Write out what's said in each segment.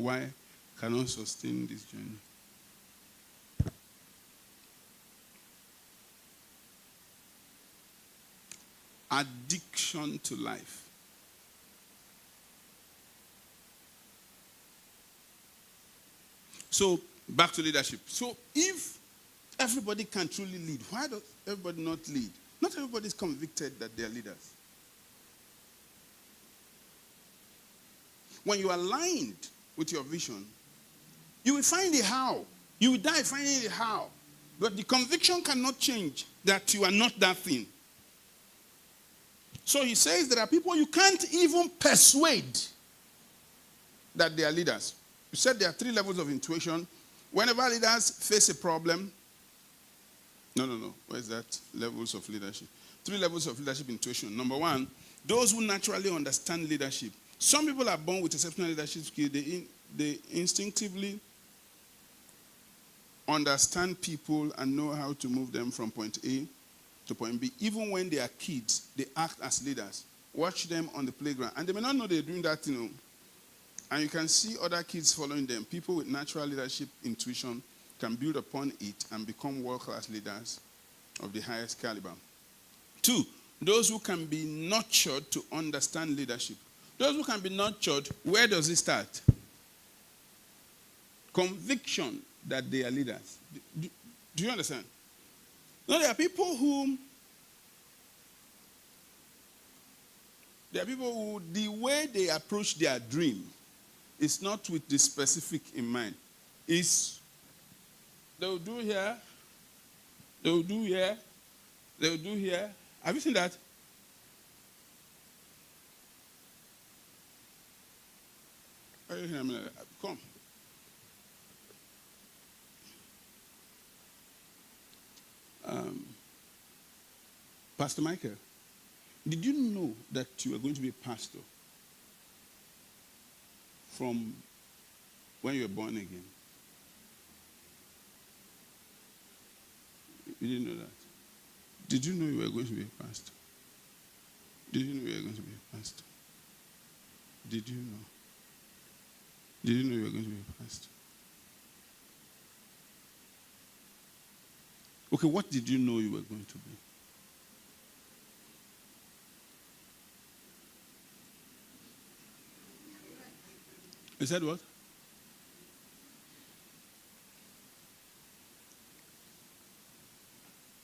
why cannot sustain this journey. Addiction to life. So, back to leadership. So, if everybody can truly lead, why does everybody not lead? Not everybody is convicted that they are leaders. When you are aligned with your vision, you will find a how. You will die finding a how. But the conviction cannot change that you are not that thing. So he says there are people you can't even persuade that they are leaders. You said there are 3 levels of intuition. Whenever leaders face a problem, no. Where's that? Levels of leadership. 3 levels of leadership intuition. Number 1, those who naturally understand leadership. Some people are born with exceptional leadership skills. They instinctively understand people and know how to move them from point A to point B. Even when they are kids, they act as leaders. Watch them on the playground. And they may not know they're doing that, And you can see other kids following them. People with natural leadership intuition can build upon it and become world-class leaders of the highest caliber. 2, those who can be nurtured to understand leadership. Those who can be nurtured, where does it start? Conviction that they are leaders. Do you understand? No, there are people who, the way they approach their dream is not with the specific in mind. It's, they'll do here, they'll do here, they'll do here. Have you seen that? Come. Pastor Michael, did you know that you were going to be a pastor from when you were born again? You didn't know that. Did you know you were going to be a pastor? Did you know you were going to be a pastor? Did you know? Did you know you were going to be a pastor? Okay, what did you know you were going to be? You said what?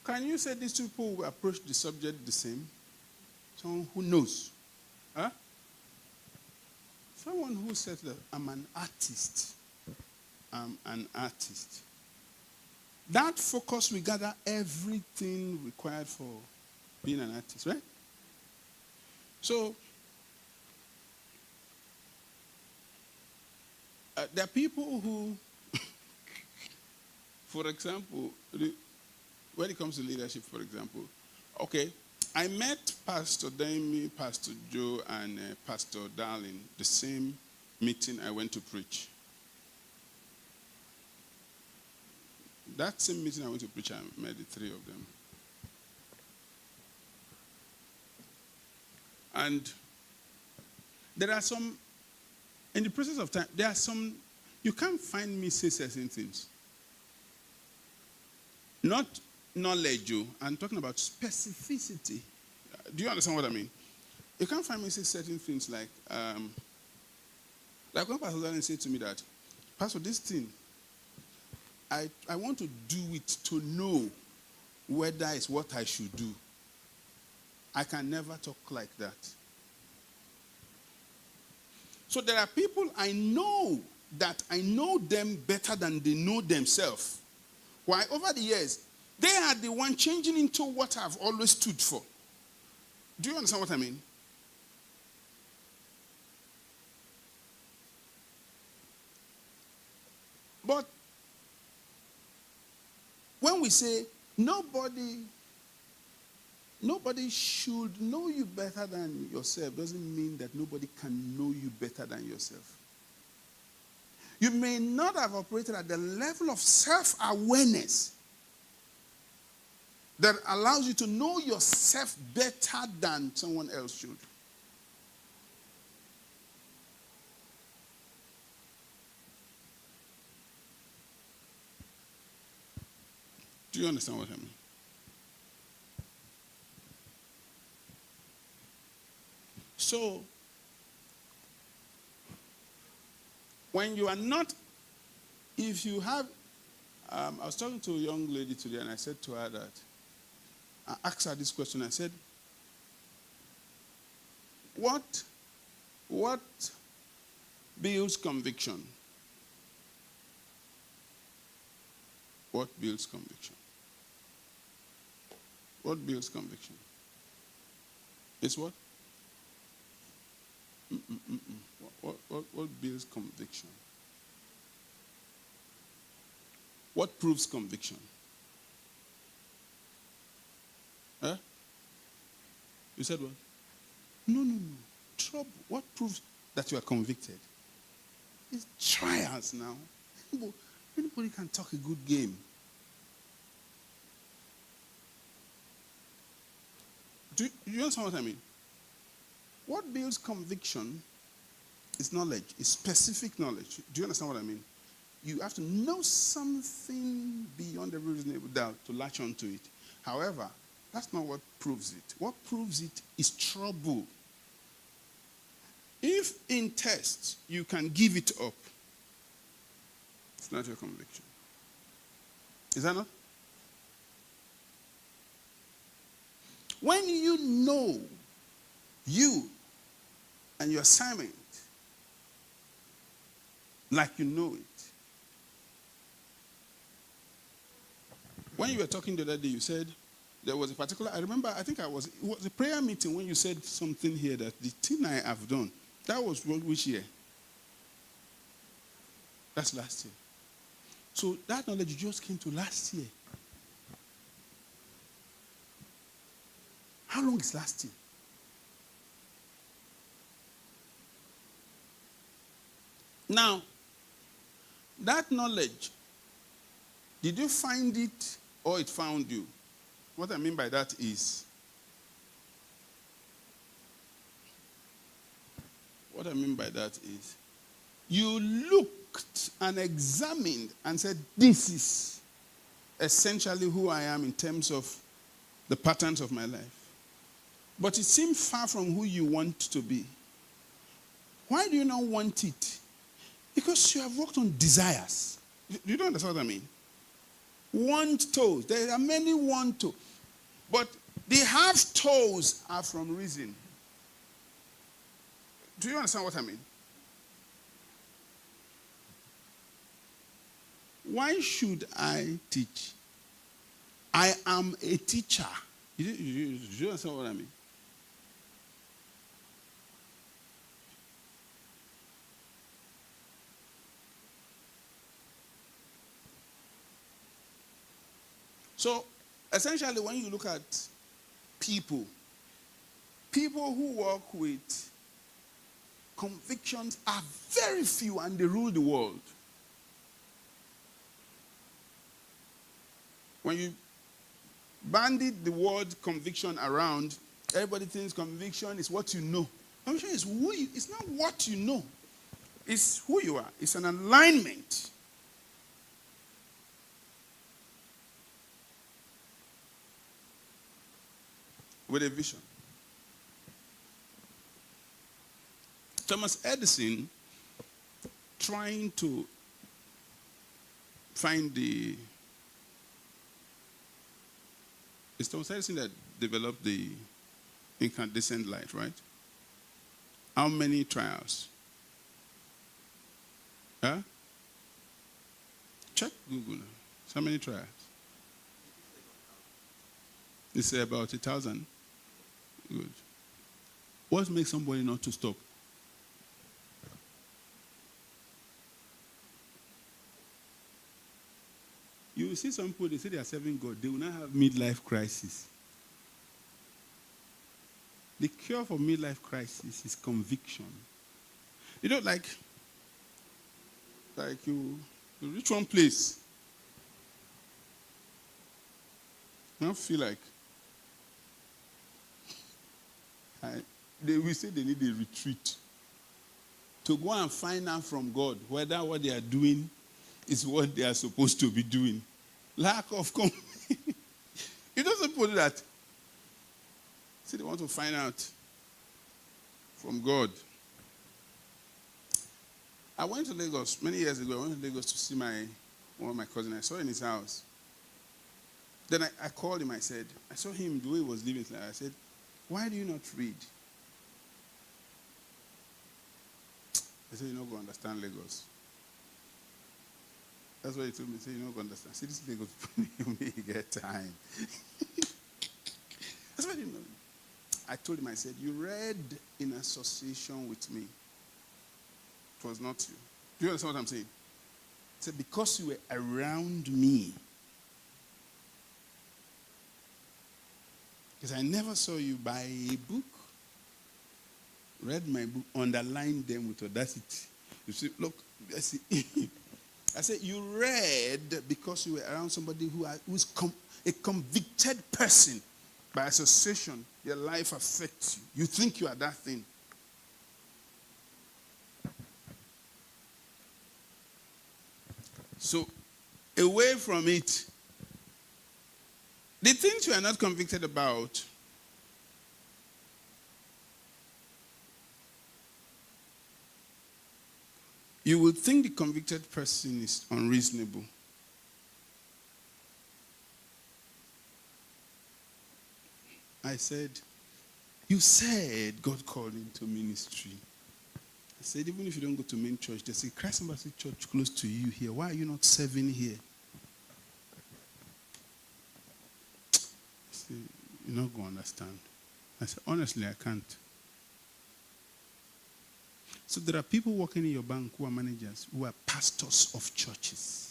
Can you say these two people will approach the subject the same? Someone who knows. Huh? Someone who said that I'm an artist. I'm an artist. That focus will gather everything required for being an artist, right? So, there are people who, for example, when it comes to leadership, for example, okay, I met Pastor Dami, Pastor Joe, and Pastor Darling the same meeting I went to preach. That same meeting I went to preach, I met the 3 of them. And there are some, in the process of time, there are some, you can't find me say certain things. Not knowledge, I'm talking about specificity. Do you understand what I mean? You can't find me say certain things like when Pastor Darling said to me that, Pastor, this thing, I want to do it to know whether it's what I should do. I can never talk like that. So there are people I know that I know them better than they know themselves. Why? Over the years, they are the one changing into what I've always stood for. Do you understand what I mean? But when we say nobody should know you better than yourself, doesn't mean that nobody can know you better than yourself. You may not have operated at the level of self-awareness that allows you to know yourself better than someone else should. Do you understand what I mean? So, when you are not, if you have, I was talking to a young lady today and I said to her that, I asked her this question, I said, what builds conviction? What builds conviction? What builds conviction? It's what? What builds conviction? What proves conviction? Huh? You said what? No. Trouble. What proves that you are convicted? It's trials now. Anybody can talk a good game. Do you understand what I mean? What builds conviction is knowledge. It's specific knowledge. Do you understand what I mean? You have to know something beyond a reasonable doubt to latch onto it. However, that's not what proves it. What proves it is trouble. If in tests you can give it up, it's not your conviction. Is that not? When you know you and your assignment like you know it. When you were talking the other day, you said there was a particular, I remember, it was a prayer meeting when you said something here that the thing I have done, that was which year? That's last year. So that knowledge just came to last year. How long is last year? Now, that knowledge, did you find it or it found you? What I mean by that is, you looked and examined and said, this is essentially who I am in terms of the patterns of my life. But it seemed far from who you want to be. Why do you not want it? Because you have worked on desires. You don't understand what I mean? Want toes. There are many want to. But the half toes are from reason. Do you understand what I mean? Why should I teach? I am a teacher. You understand what I mean? So, essentially, when you look at people who work with convictions are very few and they rule the world. When you bandied the word conviction around, everybody thinks conviction is what you know. Conviction is who you, it's not what you know. It's who you are. It's an alignment. With a vision. Thomas Edison, trying to find it's Thomas Edison that developed the incandescent light, right? How many trials? Huh? Check Google. How many trials? It's about 1,000. Good. What makes somebody not to stop? You will see some people, they say they are serving God. They will not have midlife crisis. The cure for midlife crisis is conviction. You know, like you reach one place. I don't feel like they will say they need a retreat to go and find out from God whether what they are doing is what they are supposed to be doing. Lack of It doesn't put that. See, they want to find out from God. I went to Lagos many years ago. I went to Lagos to see one of my cousins. I saw in his house. Then I called him. I saw him the way he was living. I said, why do you not read? He said, you're not going to understand Lagos. That's what he told me. He said, you're not going to understand. See, this Lagos, you may get time. That's what I didn't know. I told him, I said, you read in association with me. It was not you. Do you understand what I'm saying? He said, because you were around me. Because I never saw you buy a book, read my book, underline them with audacity. You see, look, I see. I said, you read because you were around somebody who's a convicted person. By association, your life affects you. You think you are that thing. So, away from it, the things you are not convicted about, you will think the convicted person is unreasonable. I said, you said God called into ministry. I said, even if you don't go to main church, they say, Christ Embassy Church close to you here. Why are you not serving here? I said, you're not going to understand. I said, honestly, I can't. So there are people working in your bank who are managers, who are pastors of churches.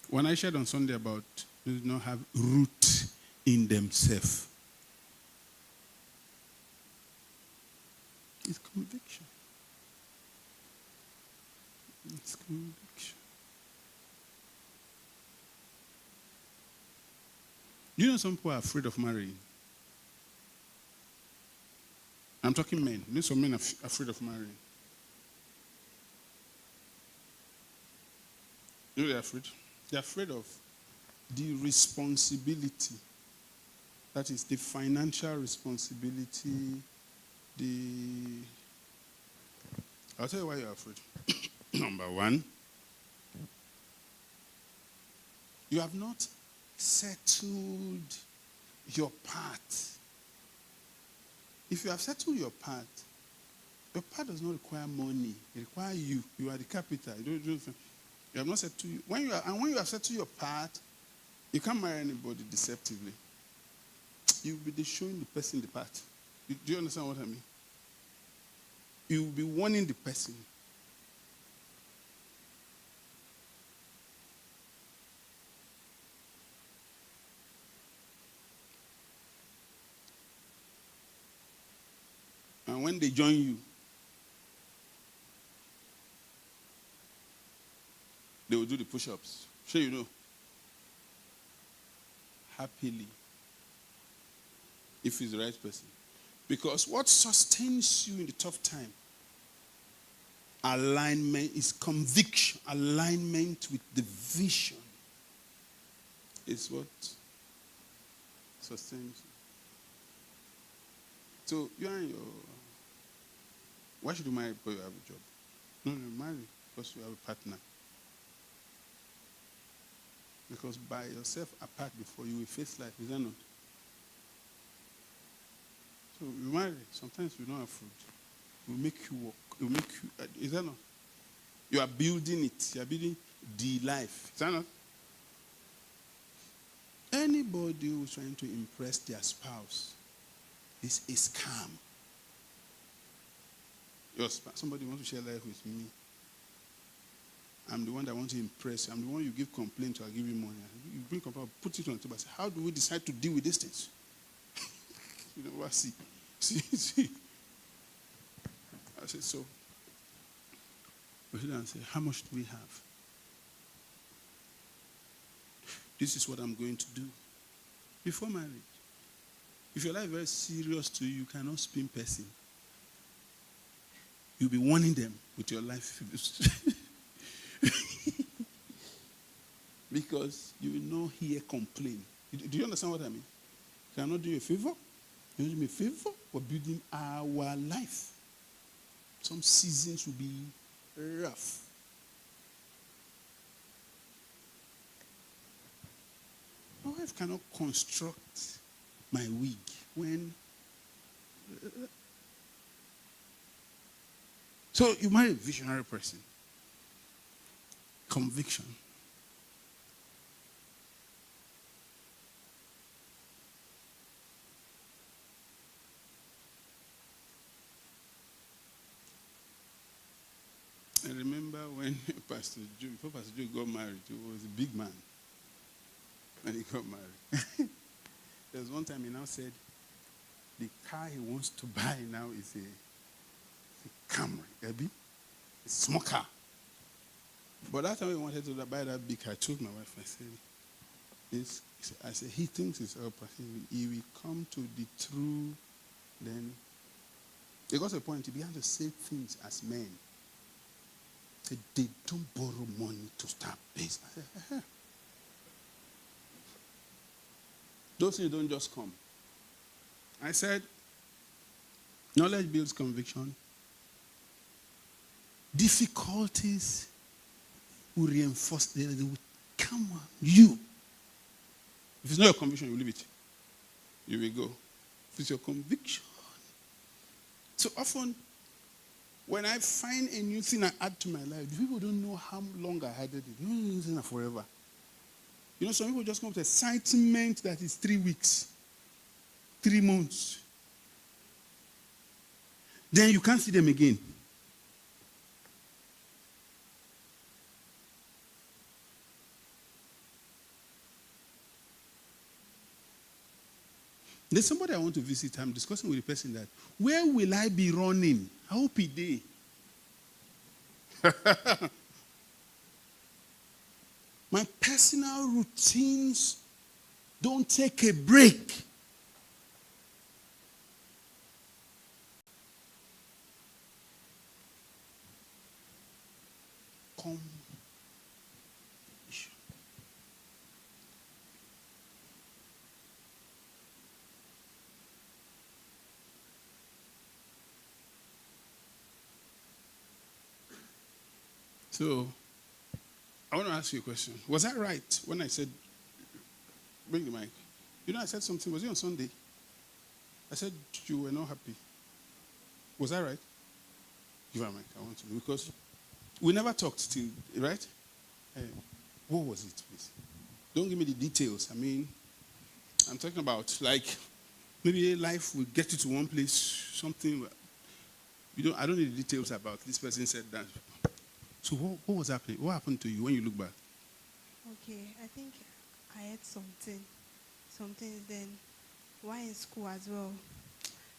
When I shared on Sunday about those do not have root in themselves, it's conviction. It's conviction. You know, some people are afraid of marrying. I'm talking men. You know, some men are afraid of marrying. You know they're afraid? They're afraid of the responsibility. That is the financial responsibility. I'll tell you why you're afraid. Number one, you have not settled your part. If you have settled your part does not require money. It requires you. You are the capital. You have not settled. When you have settled your part, you can't marry anybody deceptively. You will be showing the person the part. Do you understand what I mean? You will be warning the person. And when they join you, they will do the push-ups. Sure you know. Happily. If he's the right person. Because what sustains you in the tough time? Alignment is conviction. Alignment with the vision is what sustains you. So you are in your... Why should you marry before you have a job? No, marry because you have a partner. Because by yourself apart before you will face life, is that not? So you marry. Sometimes you don't have fruit. It will make you work. It will make you, is that not? You are building it. You are building the life. Is that not? Anybody who's trying to impress their spouse is a scam. Your spouse, somebody wants to share life with me. I'm the one that wants to impress you. I'm the one you give complaint to, I'll give you money. You bring complaint, put it on the table. I say, how do we decide to deal with these things? You know what? See. I said, so. We sit down and say, how much do we have? This is what I'm going to do before marriage. If your life is very serious to you, you cannot spin person. You'll be warning them with your life. Because you will not hear complain. Do you understand what I mean? Can I not do you a favor? You do me a favor? We're building our life. Some seasons will be rough. My wife cannot construct my wig when... So you marry a visionary person. Conviction. I remember when before Pastor Joe got married, he was a big man. When he got married. There was one time he now said, the car he wants to buy now is a Camry, a small car. But that time he wanted to buy that big car, I told my wife, I said, he thinks it's up. He will come to the true, then. There got a point, he began to say things as men. Said, they don't borrow money to start business. I said, those things don't just come. I said, knowledge builds conviction. Difficulties will reinforce, they will come on you. If it's not your conviction, you leave it. You will go. If it's your conviction. So often, when I find a new thing I add to my life, people don't know how long I added it. You don't know it forever. You know, some people just come to excitement that is 3 weeks, 3 months. Then you can't see them again. There's somebody I want to visit. I'm discussing with the person that, where will I be running? I hope he did. My personal routines don't take a break. So, I want to ask you a question. Was that right when I said, bring the mic? You know, I said something. Was it on Sunday? I said you were not happy. Was that right? Give her a mic. I want to know. Because we never talked till, right? What was it, please? Don't give me the details. I mean, I'm talking about, like, maybe life will get you to one place, something. I don't need the details about this person said that. So what was happening? What happened to you when you look back? Okay, I think I had something then while in school as well.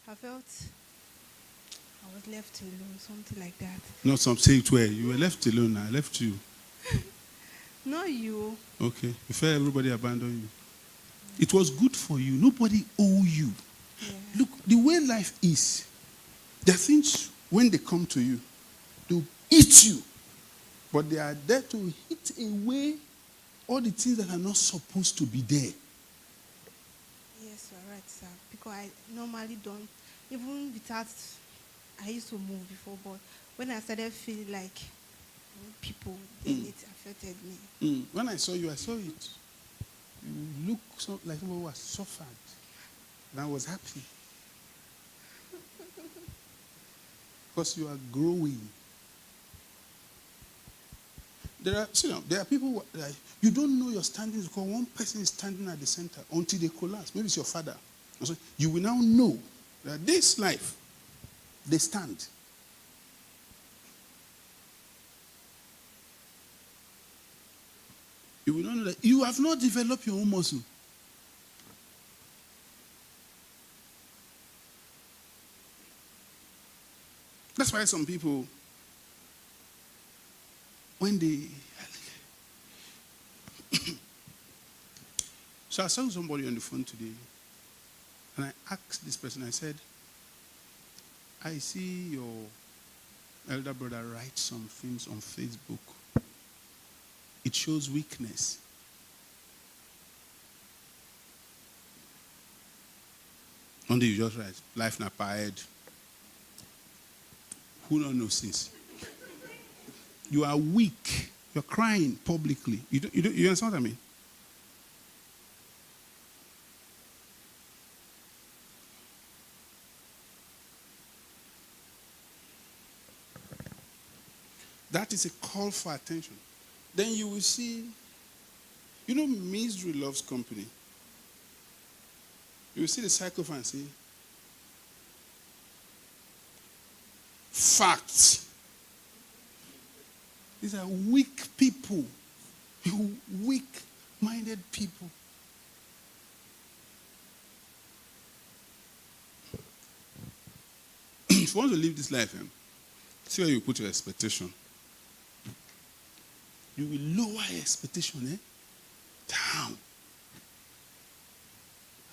I felt I was left alone, something like that. Not some say it where you were left alone. I left you. Not you. Okay, you felt everybody abandoned you. It was good for you. Nobody owe you. Yeah. Look, the way life is, there are things when they come to you, they'll eat you. But they are there to hit away all the things that are not supposed to be there. Yes, you're right, sir. Because I normally don't, even without, I used to move before, but when I started feeling like people, then it affected me. When I saw you, I saw it. You look like someone who was suffered. And I was happy. Because you are growing. There are people like, you don't know your standings because one person is standing at the center until they collapse. Maybe it's your father. So you will now know that this life, they stand. You will not know that you have not developed your own muscle. That's why some people, when they... So I saw somebody on the phone today. And I asked this person, I said, I see your elder brother write some things on Facebook. It shows weakness. One day you just write, life na paed. Who don't know since? You are weak. You're crying publicly. You understand what I mean? That is a call for attention. Then you will see, misery loves company. You will see the sycophancy. Facts. These are weak people. Weak-minded people. If you want to live this life, see where you put your expectation. You will lower your expectation down.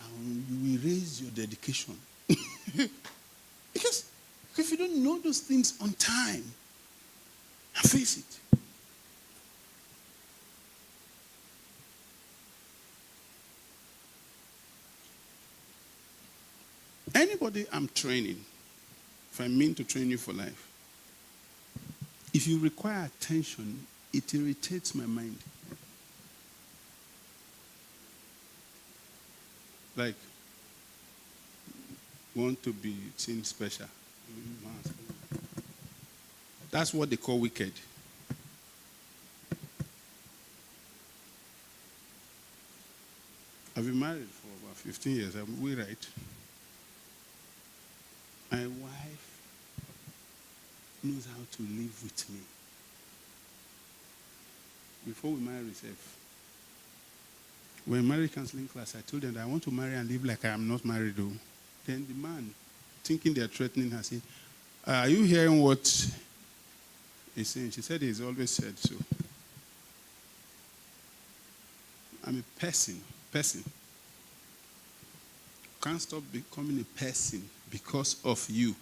And you will raise your dedication. Because if you don't know those things on time, face it. Anybody I'm training, if I mean to train you for life, if you require attention, it irritates my mind. Like, want to be seen special. That's what they call wicked. I've been married for about 15 years. Are we right? My wife knows how to live with me. Before we married, when marriage counseling class, I told them that I want to marry and live like I am not married though. Then the man, thinking they're threatening her, said, are you hearing what he's saying? She said he's always said so. I'm a person. Can't stop becoming a person because of you.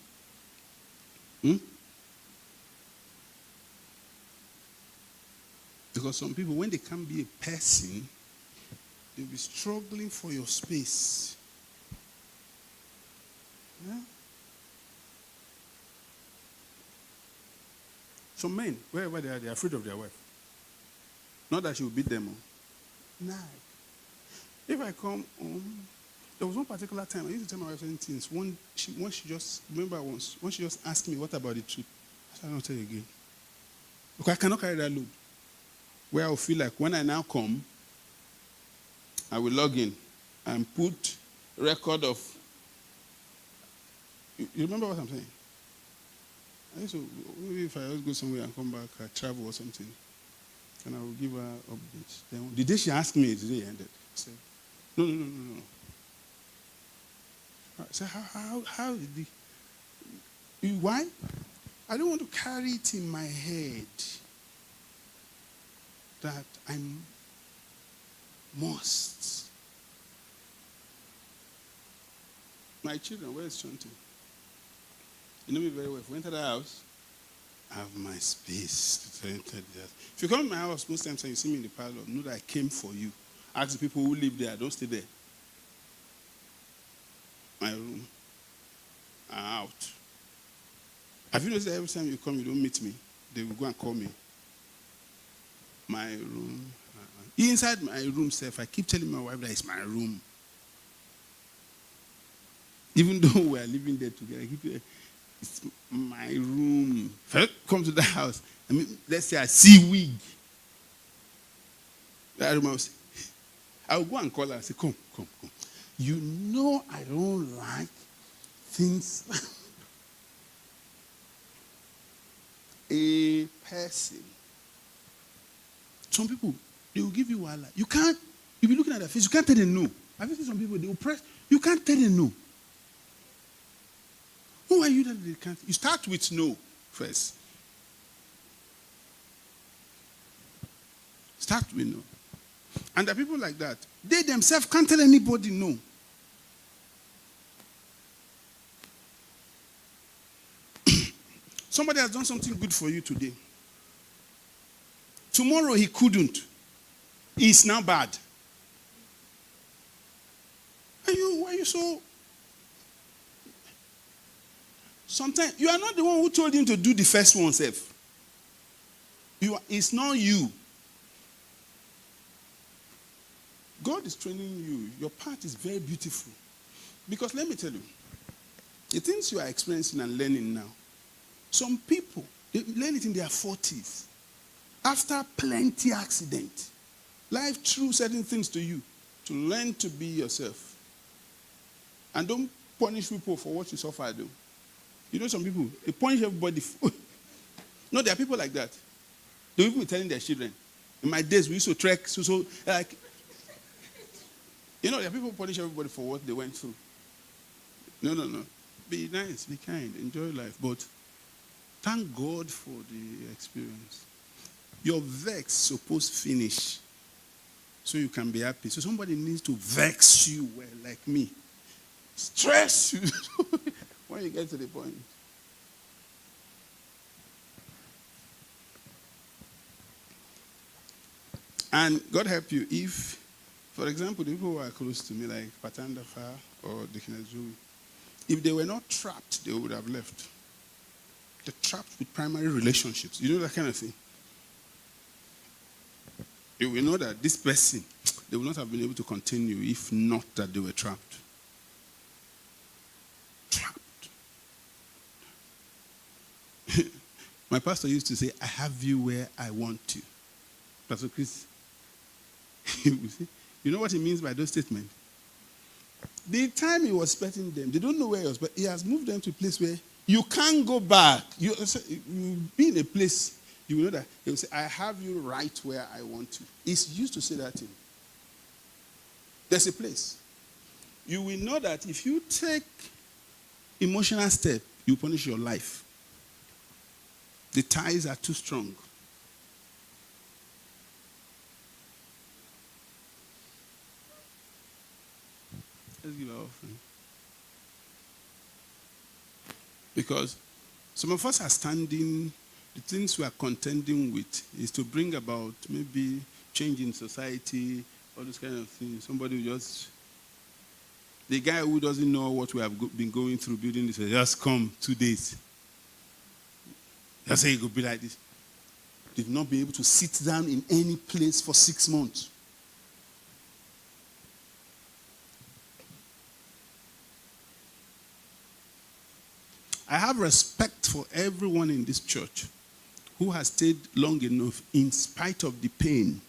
Because some people, when they can't be a person, they'll be struggling for your space. Yeah? Some men, wherever they are, they're afraid of their wife. Not that she will beat them. Nah. If I come home, there was one particular time I used to tell my wife certain things. When she just asked me, what about the truth? I said, I don't tell you again. Because I cannot carry that load. Where I will feel like when I now come, I will log in and put record of. You remember what I'm saying? I used to, maybe if I just go somewhere and come back, I travel or something, and I will give her updates. Then the day she asked me, the day ended. I said, no. I said, how did why? I don't want to carry it in my head that I must. My children, where is Shanti? You know me very well. If we enter the house, I have my space to enter the house. If you come in my house most times and you see me in the parlor, know that I came for you. Ask the people who live there, don't stay there. My room. I'm out. Have you noticed that every time you come, you don't meet me? They will go and call me. My room. Inside my room, self, I keep telling my wife that it's my room. Even though we are living there together, I keep it's my room. If I come to the house, let's say I see wig. That room, I will go and call her and say, come. You know I don't like things. A person. Some people, they will give you wala. You can't, you'll be looking at their face, you can't tell them no. Have you seen some people, they will press, you can't tell them no. Who are you that they can't? You start with no first. Start with no. And there are people like that. They themselves can't tell anybody no. Somebody has done something good for you today. Tomorrow he couldn't. He's now bad. Why are you so... Sometimes you are not the one who told him to do the first one, self. It's not you. God is training you. Your path is very beautiful. Because let me tell you, the things you are experiencing and learning now, some people, they learn it in their 40s. After plenty accident. Life threw certain things to you to learn to be yourself. And don't punish people for what you suffer, though. You know some people, they punish everybody. No, there are people like that. They will be telling their children. In my days, we used to trek, like... You know, there are people who punish everybody for what they went through. No. Be nice, be kind, enjoy life. But thank God for the experience. Your vex supposed finish so you can be happy. So somebody needs to vex you well, like me. Stress you when you get to the point. And God help you if, for example, the people who are close to me, like Patandafa or Dekinazui, if they were not trapped, they would have left. They're trapped with primary relationships. You know that kind of thing? You will know that this person, they would not have been able to continue if not that they were trapped. Trapped. My pastor used to say, I have you where I want you. Pastor Chris, you know what he means by those statements? The time he was expecting them, they don't know where he was, but he has moved them to a place where you can't go back. You'll be in a place, you will know that. He will say, I have you right where I want you. He's used to say that to you. There's a place. You will know that if you take emotional step, you punish your life. The ties are too strong. Let's give our offering. Because some of us are standing, the things we are contending with is to bring about maybe change in society, all those kind of things. Somebody will just, the guy who doesn't know what we have been going through building this, just come 2 days. Just say it could be like this. They've not been able to sit down in any place for 6 months. I have respect for everyone in this church who has stayed long enough in spite of the pain.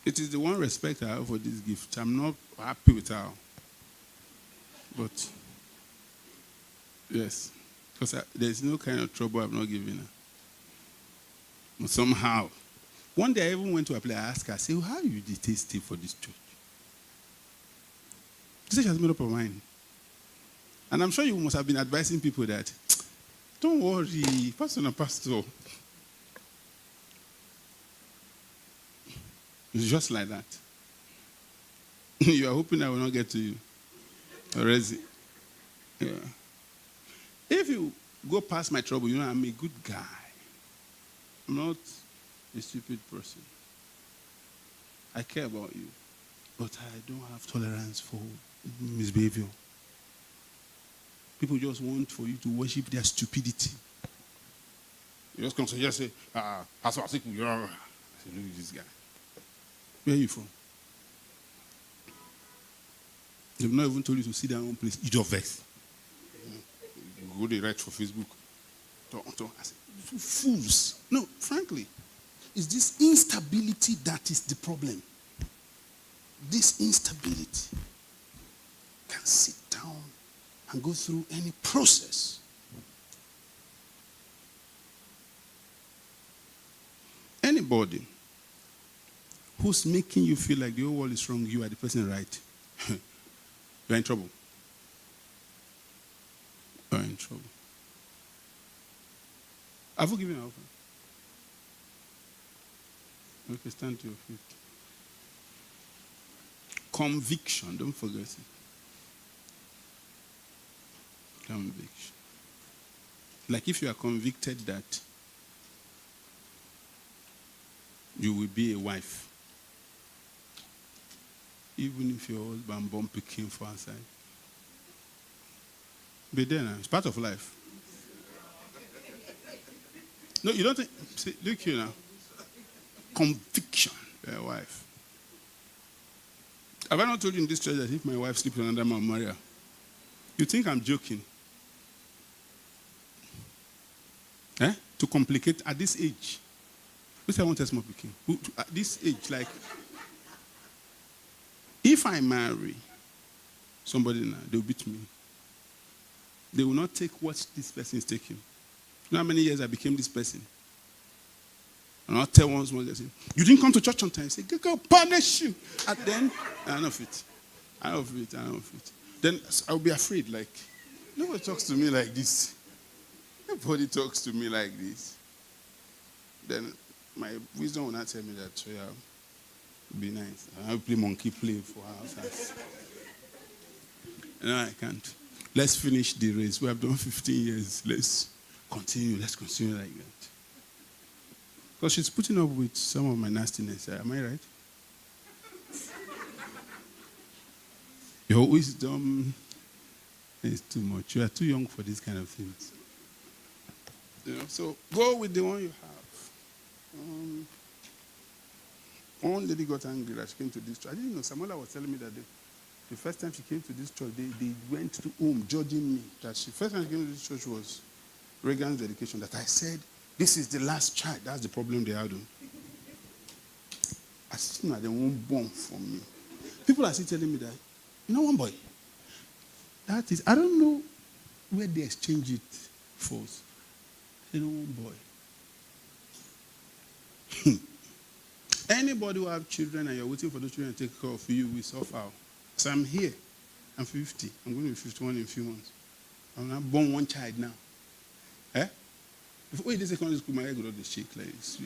It is the one respect I have for this gift. I'm not happy with her. But, yes, because there's no kind of trouble I've not given her. But somehow, one day I even went to a place, I asked her, I said, how you detest it for this church? She said she has made up her mind. And I'm sure you must have been advising people that, don't worry, pastor. It's just like that. You are hoping I will not get to you. Already. Yeah. If you go past my trouble, you know I'm a good guy. I'm not a stupid person. I care about you. But I don't have tolerance for misbehavior. People just want for you to worship their stupidity. You just come to just say, Pastor Asiku, you're... I say, look at this guy. Where are you from? They've not even told you to sit down in one place. You just vex. You go there write for Facebook. I say, fools. No, frankly, it's this instability that is the problem. This instability can sit down and go through any process. Anybody who's making you feel like the whole world is wrong, you are the person right, you're in trouble. You're in trouble. Have you given an offer? Okay, stand to your feet. Conviction, don't forget it. Conviction. Like if you are convicted that you will be a wife, even if your husband born picking for outside. Be there now. It's part of life. No, you don't think. See, look here now. Conviction. Your wife. Have I not told you in this church that if my wife sleeps with another man, I'll marry her? You think I'm joking? Eh? To complicate at this age. Who said I want a small picking? At this age, like, if I marry somebody now, they'll beat me. They will not take what this person is taking. You know how many years I became this person? And I'll tell once more, you didn't come to church on time. I say, go punish you. And then, I don't fit. I don't fit. Then I'll be afraid, like, nobody talks to me like this. Nobody talks to me like this. Then my wisdom will not tell me that, so yeah, it'll be nice. I'll play monkey play for house. No, I can't. Let's finish the race. We have done 15 years. Let's continue like that. Because she's putting up with some of my nastiness. Am I right? Your wisdom is too much. You are too young for these kind of things. So go with the one you have. One lady got angry that she came to this church. I didn't know. Samuela was telling me that the first time she came to this church, they went to home judging me. That first time she came to this church was Reagan's dedication. That I said, this is the last child. That's the problem they had. I still know they won't born for me. People are still telling me that, one boy. That is, I don't know where they exchange it for. One boy. Anybody who have children and you're waiting for those children to take care of you will suffer. So I'm here. I'm 50. I'm going to be 51 in a few months. I'm not born one child now. Before you did secondary school, my head would always shake like this.